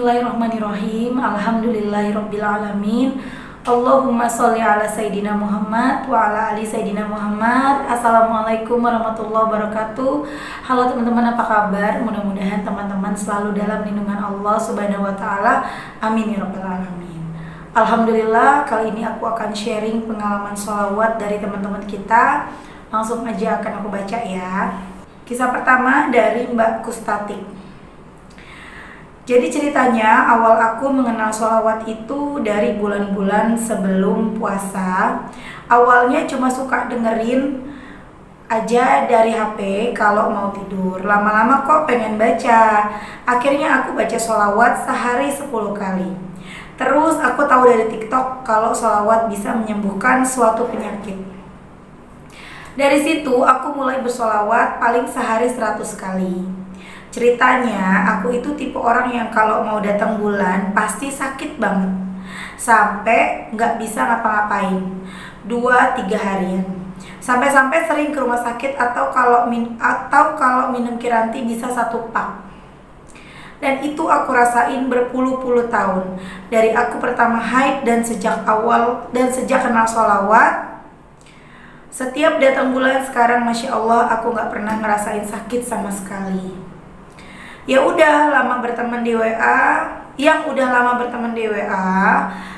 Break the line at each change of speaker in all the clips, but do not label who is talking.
Bismillahirrahmanirrahim. Alhamdulillahirrabbilalamin. Allahumma sholli ala Sayyidina Muhammad wa ala ali Sayyidina Muhammad. Assalamualaikum warahmatullahi wabarakatuh. Halo teman-teman, apa kabar? Mudah-mudahan teman-teman selalu dalam lindungan Allah Subhanahu wa taala. Amin ya rabbal alamin. Alhamdulillah, kali ini aku akan sharing pengalaman sholawat dari teman-teman kita. Langsung aja akan aku baca ya. Kisah pertama dari Mbak Kustati. Jadi ceritanya awal aku mengenal sholawat itu dari bulan-bulan sebelum puasa. Awalnya cuma suka dengerin aja dari HP kalau mau tidur. Lama-lama kok pengen baca. Akhirnya aku baca sholawat sehari 10 kali. Terus aku tahu dari TikTok kalau sholawat bisa menyembuhkan suatu penyakit. Dari situ aku mulai bersolawat paling sehari 100 kali. Ceritanya aku itu tipe orang yang kalau mau datang bulan pasti sakit banget, sampai nggak bisa ngapa-ngapain 2-3 harian. Sampai-sampai sering ke rumah sakit atau kalau minum Kiranti bisa 1 pak. Dan itu aku rasain berpuluh-puluh tahun. Dari aku pertama haid dan sejak kenal sholawat. Setiap datang bulan sekarang, Masya Allah, aku nggak pernah ngerasain sakit sama sekali. Yang udah lama berteman di WA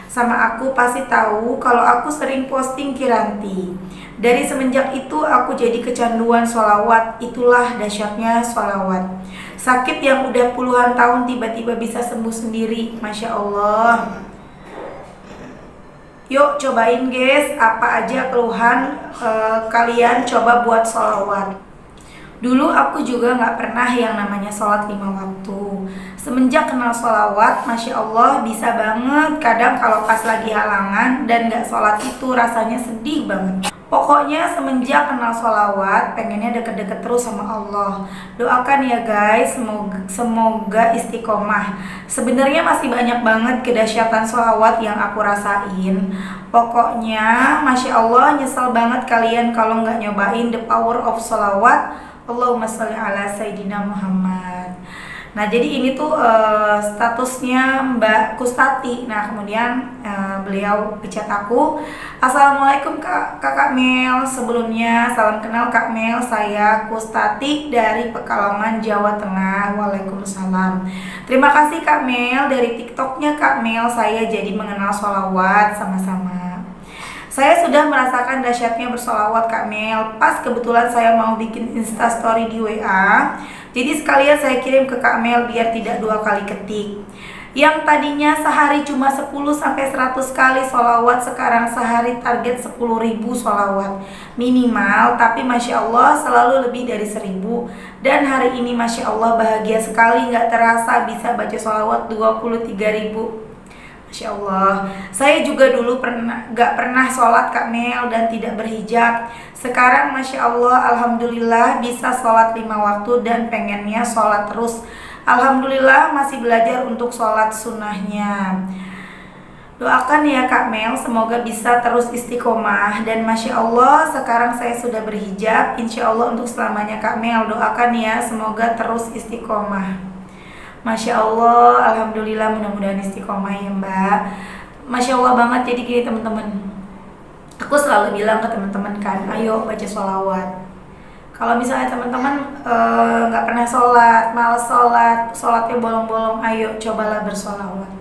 sama aku pasti tahu kalau aku sering posting Kiranti. Dari semenjak itu aku jadi kecanduan sholawat. Itulah dahsyatnya sholawat. Sakit yang udah puluhan tahun tiba-tiba bisa sembuh sendiri, Masya Allah. Yuk cobain guys, apa aja keluhan kalian, coba buat sholawat. Dulu aku juga gak pernah yang namanya sholat 5 waktu. Semenjak kenal sholawat, Masya Allah bisa banget. Kadang kalau pas lagi halangan dan gak sholat itu rasanya sedih banget. Pokoknya semenjak kenal sholawat, pengennya deket-deket terus sama Allah. Doakan ya guys, semoga istiqomah. Sebenarnya masih banyak banget kedahsyatan sholawat yang aku rasain. Pokoknya Masya Allah, nyesel banget kalian kalau gak nyobain the power of sholawat. Allahumma sholli ala Sayyidina Muhammad. Nah, jadi ini tuh statusnya Mbak Kustati. Nah, kemudian beliau pecat aku. Assalamualaikum Kakak Mel. Sebelumnya salam kenal Kak Mel. Saya Kustati dari Pekalongan, Jawa Tengah. Waalaikumsalam. Terima kasih Kak Mel. Dari TikToknya Kak Mel saya jadi mengenal sholawat sama-sama. Saya sudah merasakan dahsyatnya bersolawat Kak Mel. Pas kebetulan saya mau bikin instastory di WA, jadi sekalian saya kirim ke Kak Mel biar tidak 2 kali ketik. Yang tadinya sehari cuma 10-100 kali solawat, sekarang sehari target 10.000 solawat minimal. Tapi Masya Allah selalu lebih dari 1.000. Dan hari ini Masya Allah bahagia sekali, gak terasa bisa baca solawat 23.000. Masya Allah. Saya juga dulu gak pernah sholat Kak Mel dan tidak berhijab. Sekarang Masya Allah, Alhamdulillah bisa sholat 5 waktu dan pengennya sholat terus. Alhamdulillah masih belajar untuk sholat sunnahnya. Doakan ya Kak Mel, semoga bisa terus istiqomah. Dan Masya Allah sekarang saya sudah berhijab. Insya Allah untuk selamanya Kak Mel. Doakan ya, semoga terus istiqomah. Masya Allah, Alhamdulillah, mudah-mudahan istiqomah ya Mbak. Masya Allah banget. Jadi gini teman-teman, aku selalu bilang ke teman-teman kan, ayo baca sholawat. Kalau misalnya teman-teman gak pernah sholat, malas sholatnya bolong-bolong, ayo cobalah bersholawat.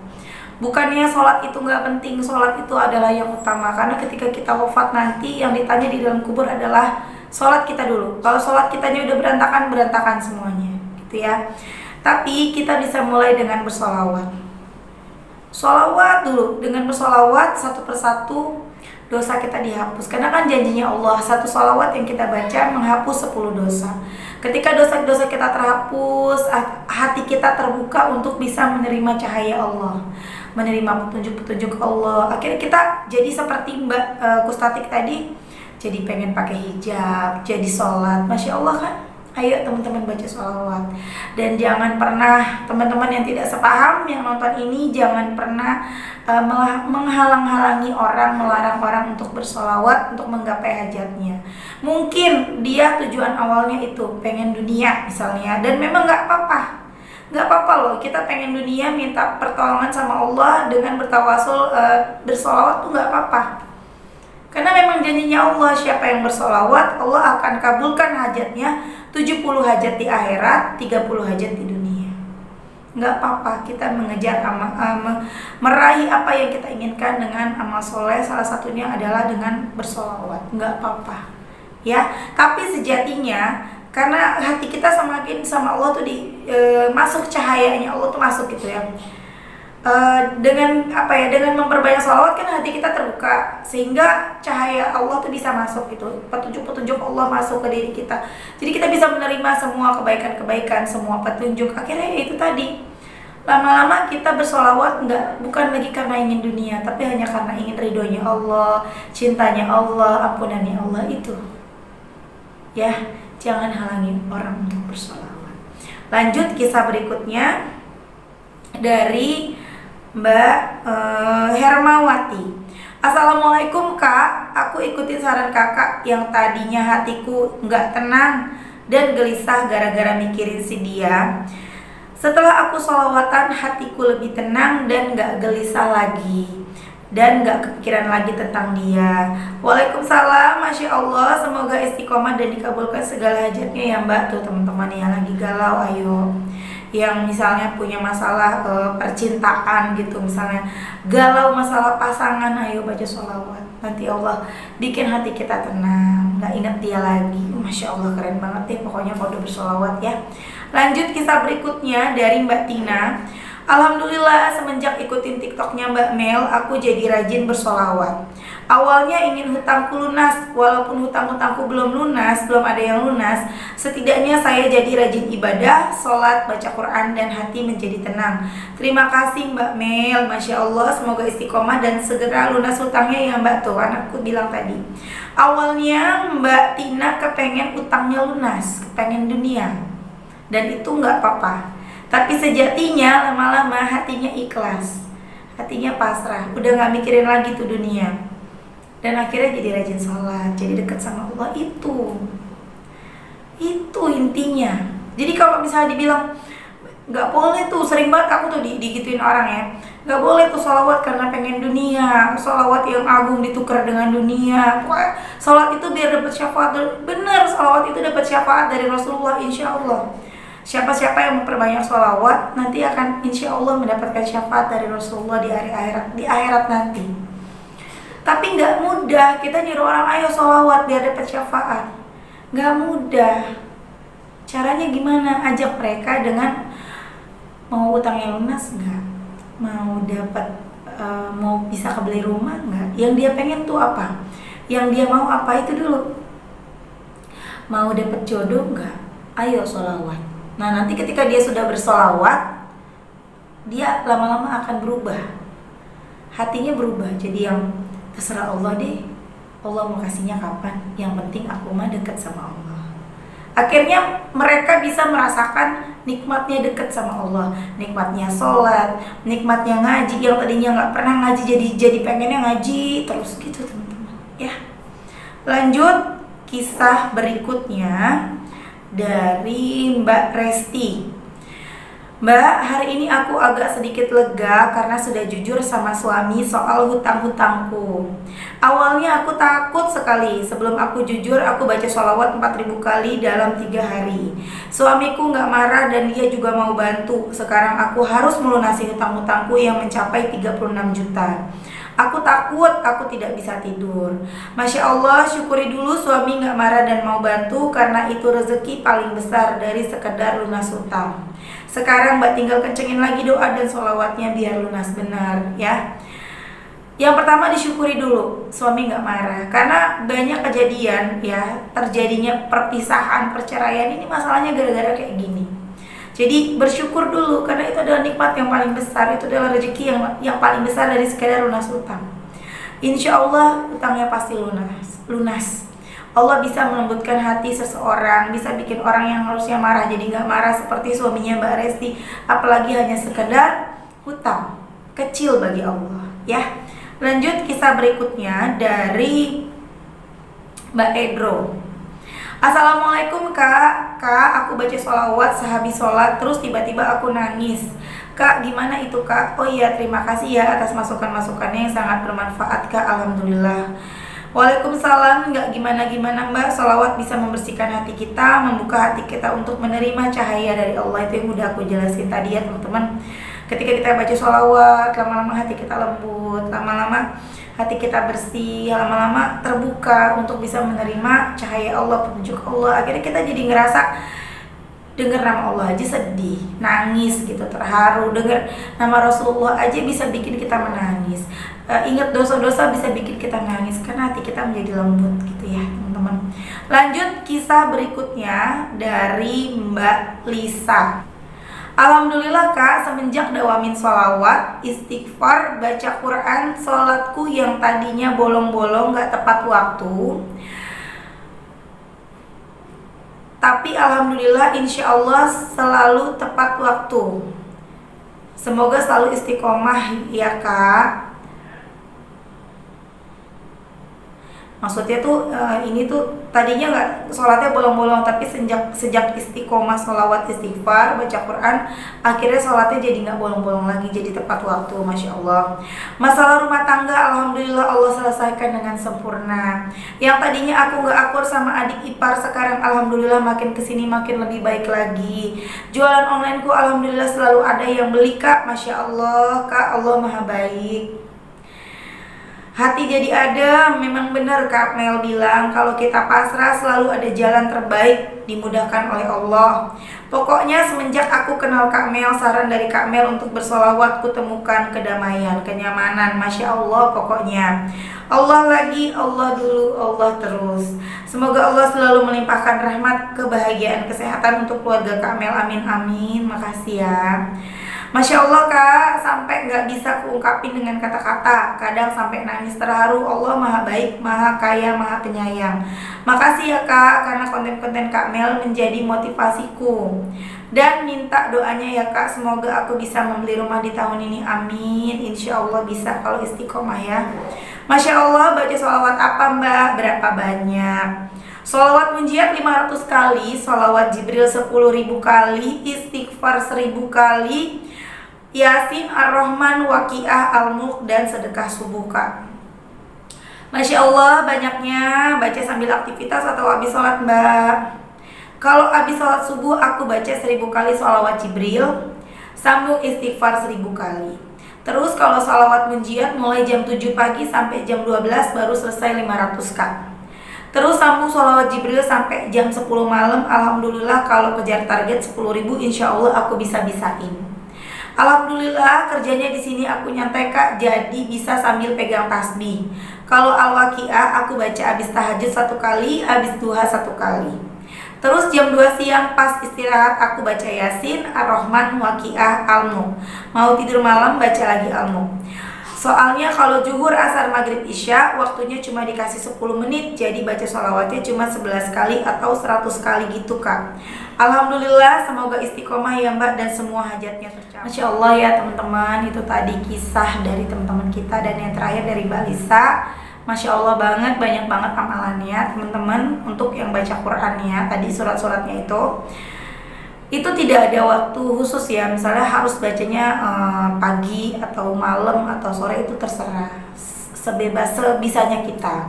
Bukannya sholat itu gak penting, sholat itu adalah yang utama. Karena ketika kita wafat nanti, yang ditanya di dalam kubur adalah sholat kita dulu. Kalau sholat kitanya udah berantakan semuanya gitu ya. Tapi kita bisa mulai dengan bersolawat. Solawat dulu. Dengan bersolawat satu persatu dosa kita dihapus. Karena kan janjinya Allah, satu solawat yang kita baca menghapus 10 dosa. Ketika dosa-dosa kita terhapus, hati kita terbuka untuk bisa menerima cahaya Allah, menerima petunjuk-petunjuk Allah. Akhirnya kita jadi seperti Mbak Kustatik tadi, jadi pengen pakai hijab, jadi sholat. Masya Allah kan? Ayo teman-teman baca sholawat. Dan jangan pernah, teman-teman yang tidak sepaham yang nonton ini, jangan pernah menghalang-halangi orang, melarang orang untuk bersolawat, untuk menggapai hajatnya. Mungkin dia tujuan awalnya itu pengen dunia misalnya, dan memang gak apa-apa. Nggak apa-apa loh, kita pengen dunia minta pertolongan sama Allah dengan bertawasul, bersolawat tuh nggak apa-apa. Karena memang janjinya Allah, siapa yang bersolawat, Allah akan kabulkan hajatnya 70 hajat di akhirat, 30 hajat di dunia. Nggak apa-apa, kita mengejar meraih apa yang kita inginkan dengan amal soleh, salah satunya adalah dengan bersolawat. Nggak apa-apa ya, tapi sejatinya karena hati kita semakin sama Allah tuh masuk cahayanya Allah tuh masuk gitu ya. Dengan apa ya, dengan memperbanyak sholawat kan hati kita terbuka sehingga cahaya Allah tuh bisa masuk gitu, petunjuk-petunjuk Allah masuk ke diri kita, jadi kita bisa menerima semua kebaikan-kebaikan, semua petunjuk. Akhirnya itu tadi, lama-lama kita bersolawat bukan lagi karena ingin dunia, tapi hanya karena ingin ridhonya Allah, cintanya Allah, ampunannya Allah itu ya. Jangan halangi orang untuk bersolawat. Lanjut kisah berikutnya dari Mbak Hermawati. Assalamualaikum kak, aku ikutin saran kakak yang tadinya hatiku nggak tenang dan gelisah gara-gara mikirin si dia. Setelah aku sholawatan, hatiku lebih tenang dan gak gelisah lagi dan gak kepikiran lagi tentang dia. Waalaikumsalam, Masya Allah, semoga istiqomah dan dikabulkan segala hajatnya ya mbak. Tuh teman-teman yang lagi galau, ayo, yang misalnya punya masalah percintaan gitu, misalnya galau masalah pasangan, ayo baca sholawat. Nanti Allah bikin hati kita tenang, gak ingat dia lagi. Masya Allah, keren banget deh pokoknya kalau udah bersolawat ya. Lanjut kisah berikutnya dari Mbak Tina. Alhamdulillah semenjak ikutin TikToknya Mbak Mel, aku jadi rajin bersolawat. Awalnya ingin hutangku lunas, walaupun hutang-hutangku belum lunas, belum ada yang lunas. Setidaknya saya jadi rajin ibadah, sholat, baca Quran, dan hati menjadi tenang. Terima kasih Mbak Mel, Masya Allah, semoga istiqomah dan segera lunas hutangnya ya Mbak. Tuh anakku bilang tadi, awalnya Mbak Tina kepengen hutangnya lunas, kepengen dunia, dan itu nggak apa-apa. Tapi sejatinya lama-lama hatinya ikhlas, hatinya pasrah, udah nggak mikirin lagi tuh dunia, dan akhirnya jadi rajin sholat, jadi dekat sama Allah. Itu intinya. Jadi kalau misalnya dibilang nggak boleh tuh, sering banget aku tuh digituin orang ya, nggak boleh tuh sholawat karena pengen dunia, sholawat yang agung ditukar dengan dunia. Pokoknya sholawat itu biar dapat syafaat. Bener, sholawat itu dapat syafaat dari Rasulullah, insya Allah. Siapa-siapa yang memperbanyak sholawat nanti akan insya Allah mendapatkan syafaat dari Rasulullah di akhirat nanti. Tapi nggak mudah kita nyuruh orang ayo sholawat biar dapat syafaat, nggak mudah. Caranya gimana? Ajak mereka dengan mau utangnya lunas nggak, mau dapat mau bisa kebeli rumah nggak, yang dia pengen tuh apa, yang dia mau apa, itu dulu. Mau dapat jodoh nggak, ayo sholawat. Nah nanti ketika dia sudah bersolawat, dia lama-lama akan berubah, hatinya berubah jadi yang terserah Allah deh, Allah mau kasihnya kapan, yang penting aku mah dekat sama Allah. Akhirnya mereka bisa merasakan nikmatnya dekat sama Allah, nikmatnya sholat, nikmatnya ngaji. Yang tadinya nggak pernah ngaji jadi pengennya ngaji terus gitu teman-teman ya. Lanjut kisah berikutnya dari Mbak Resti. Mbak, hari ini aku agak sedikit lega karena sudah jujur sama suami soal hutang-hutangku. Awalnya aku takut sekali. Sebelum aku jujur, aku baca sholawat 4000 kali dalam 3 hari. Suamiku gak marah dan dia juga mau bantu. Sekarang aku harus melunasi hutang-hutangku yang mencapai 36 juta. Aku takut, aku tidak bisa tidur. Masya Allah, syukuri dulu suami gak marah dan mau bantu, karena itu rezeki paling besar dari sekedar lunas hutang. Sekarang Mbak tinggal kencengin lagi doa dan sholawatnya biar lunas benar ya. Yang pertama disyukuri dulu suami gak marah, karena banyak kejadian ya, terjadinya perpisahan, perceraian ini masalahnya gara-gara kayak gini. Jadi bersyukur dulu karena itu adalah nikmat yang paling besar, itu adalah rezeki yang paling besar dari sekedar lunas hutang. Insya Allah hutangnya pasti lunas. Allah bisa melembutkan hati seseorang, bisa bikin orang yang harusnya marah jadi nggak marah seperti suaminya Mbak Resti, apalagi hanya sekedar hutang kecil bagi Allah ya. Lanjut kisah berikutnya dari Mbak Edro. Assalamualaikum kak, aku baca sholawat sehabis sholat terus tiba-tiba aku nangis. Kak, gimana itu kak? Oh iya, terima kasih ya atas masukan-masukannya yang sangat bermanfaat kak, alhamdulillah. Waalaikumsalam, nggak gimana-gimana mbak. Sholawat bisa membersihkan hati kita, membuka hati kita untuk menerima cahaya dari Allah. Itu yang udah aku jelasin tadi ya teman-teman. Ketika kita baca sholawat, lama-lama hati kita lembut, lama-lama hati kita bersih, lama-lama terbuka untuk bisa menerima cahaya Allah, petunjuk Allah. Akhirnya kita jadi ngerasa dengar nama Allah aja sedih, nangis gitu, terharu. Dengar nama Rasulullah aja bisa bikin kita menangis. Ingat dosa-dosa bisa bikin kita nangis karena hati kita menjadi lembut gitu ya teman-teman. Lanjut kisah berikutnya dari Mbak Lisa. Alhamdulillah kak, semenjak dawamin sholawat, istighfar, baca Quran, sholatku yang tadinya bolong-bolong gak tepat waktu, tapi alhamdulillah insya Allah selalu tepat waktu. Semoga selalu istiqomah ya kak. Maksudnya tuh ini tuh tadinya nggak sholatnya bolong-bolong, tapi sejak istiqomah sholawat istighfar baca Quran, akhirnya sholatnya jadi nggak bolong-bolong lagi, jadi tepat waktu, masya Allah. Masalah rumah tangga alhamdulillah Allah selesaikan dengan sempurna. Yang tadinya aku nggak akur sama adik ipar, sekarang alhamdulillah makin kesini makin lebih baik lagi. Jualan onlineku alhamdulillah selalu ada yang beli kak, masya Allah kak, Allah maha baik. Hati jadi ada, memang benar Kak Mel bilang kalau kita pasrah selalu ada jalan terbaik dimudahkan oleh Allah. Pokoknya semenjak aku kenal Kak Mel, saran dari Kak Mel untuk bersolawat kutemukan kedamaian, kenyamanan, masya Allah pokoknya. Allah lagi, Allah dulu, Allah terus. Semoga Allah selalu melimpahkan rahmat, kebahagiaan, kesehatan untuk keluarga Kak Mel, amin amin. Makasih ya. Masya Allah kak, sampai nggak bisa kuungkapin dengan kata-kata. Kadang sampai nangis terharu. Allah maha baik, maha kaya, maha penyayang. Makasih ya kak, karena konten-konten Kak Mel menjadi motivasiku. Dan minta doanya ya kak, semoga aku bisa membeli rumah di tahun ini, amin. Insya Allah bisa kalau istiqomah ya. Masya Allah, baca sholawat apa mbak? Berapa banyak? Sholawat munjiat 500 kali, sholawat Jibril 10.000 kali, istighfar 1000 kali, Yasin, Ar-Rahman, Waqiah, Al-Mulk, dan sedekah subuh kak. Masya Allah banyaknya. Baca sambil aktivitas atau habis sholat mbak? Kalau habis sholat subuh aku baca 1000 kali sholawat Jibril, sambung istighfar 1000 kali. Terus kalau sholawat munjiat mulai jam 7 pagi sampai jam 12 baru selesai 500 kak. Terus sambung sholawat Jibril sampai jam 10 malam. Alhamdulillah kalau kejar target 10.000 insya Allah aku bisa-bisain. Alhamdulillah kerjanya di sini aku nyantai kak, jadi bisa sambil pegang tasbih. Kalau Al-Waqiah aku baca abis tahajud 1 kali, abis duha 1 kali. Terus jam 2 siang pas istirahat aku baca Yasin, Ar-Rahman, Waqiah, Al-Mulk. Mau tidur malam baca lagi Al-Mulk. Soalnya kalau zuhur, asar, maghrib, isya waktunya cuma dikasih 10 menit, jadi baca sholawatnya cuma 11 kali atau 100 kali gitu kak. Alhamdulillah, semoga istiqomah ya mbak dan semua hajatnya tercapai. Masya Allah ya teman-teman, itu tadi kisah dari teman-teman kita. Dan yang terakhir dari Mbak Lisa. Masya Allah banget, banyak banget amalannya teman-teman untuk yang baca Qurannya. Tadi surat-suratnya itu tidak ada waktu khusus ya, misalnya harus bacanya pagi atau malam atau sore, itu terserah, sebisanya kita.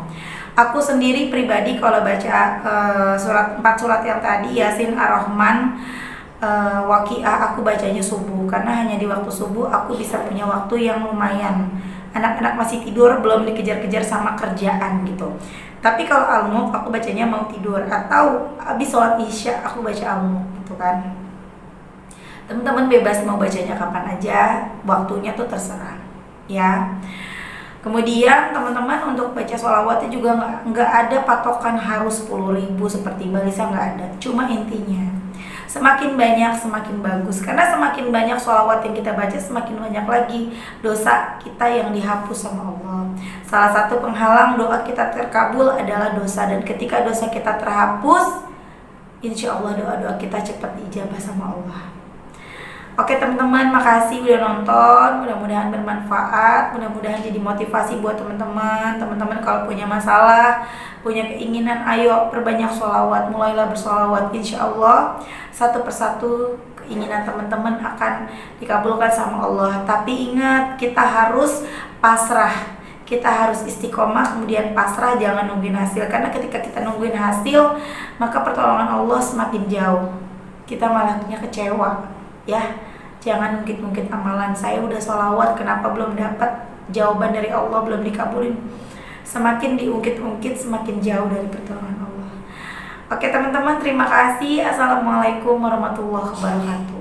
Aku sendiri pribadi kalau baca 4 surat yang tadi, Yasin, Ar-Rahman, Waqiah, aku bacanya subuh, karena hanya di waktu subuh aku bisa punya waktu yang lumayan. Anak-anak masih tidur, belum dikejar-kejar sama kerjaan gitu. Tapi kalau Al-Mulk aku bacanya mau tidur, atau habis sholat isya aku baca Al-Mulk gitu kan. Teman-teman bebas mau bacanya kapan aja, waktunya tuh terserah ya. Kemudian teman-teman untuk baca sholawatnya juga nggak ada patokan harus 10.000 seperti Mbak Lisa, nggak ada. Cuma intinya semakin banyak semakin bagus, karena semakin banyak sholawat yang kita baca semakin banyak lagi dosa kita yang dihapus sama Allah. Salah satu penghalang doa kita terkabul adalah dosa, dan ketika dosa kita terhapus, insya Allah doa-doa kita cepat diijabah sama Allah. Oke teman-teman, makasih udah nonton. Mudah-mudahan bermanfaat, mudah-mudahan jadi motivasi buat teman-teman. Teman-teman kalau punya masalah, punya keinginan, ayo perbanyak sholawat. Mulailah bersolawat, insya Allah satu persatu keinginan teman-teman akan dikabulkan sama Allah. Tapi ingat, kita harus pasrah, kita harus istiqomah, kemudian pasrah, jangan nungguin hasil. Karena ketika kita nungguin hasil, maka pertolongan Allah semakin jauh, kita malahnya kecewa. Ya, jangan ungkit-ungkit amalan. Saya udah sholawat, kenapa belum dapat jawaban dari Allah, belum dikabulin? Semakin diungkit-ungkit, semakin jauh dari pertolongan Allah. Oke teman-teman, terima kasih. Assalamualaikum warahmatullahi wabarakatuh.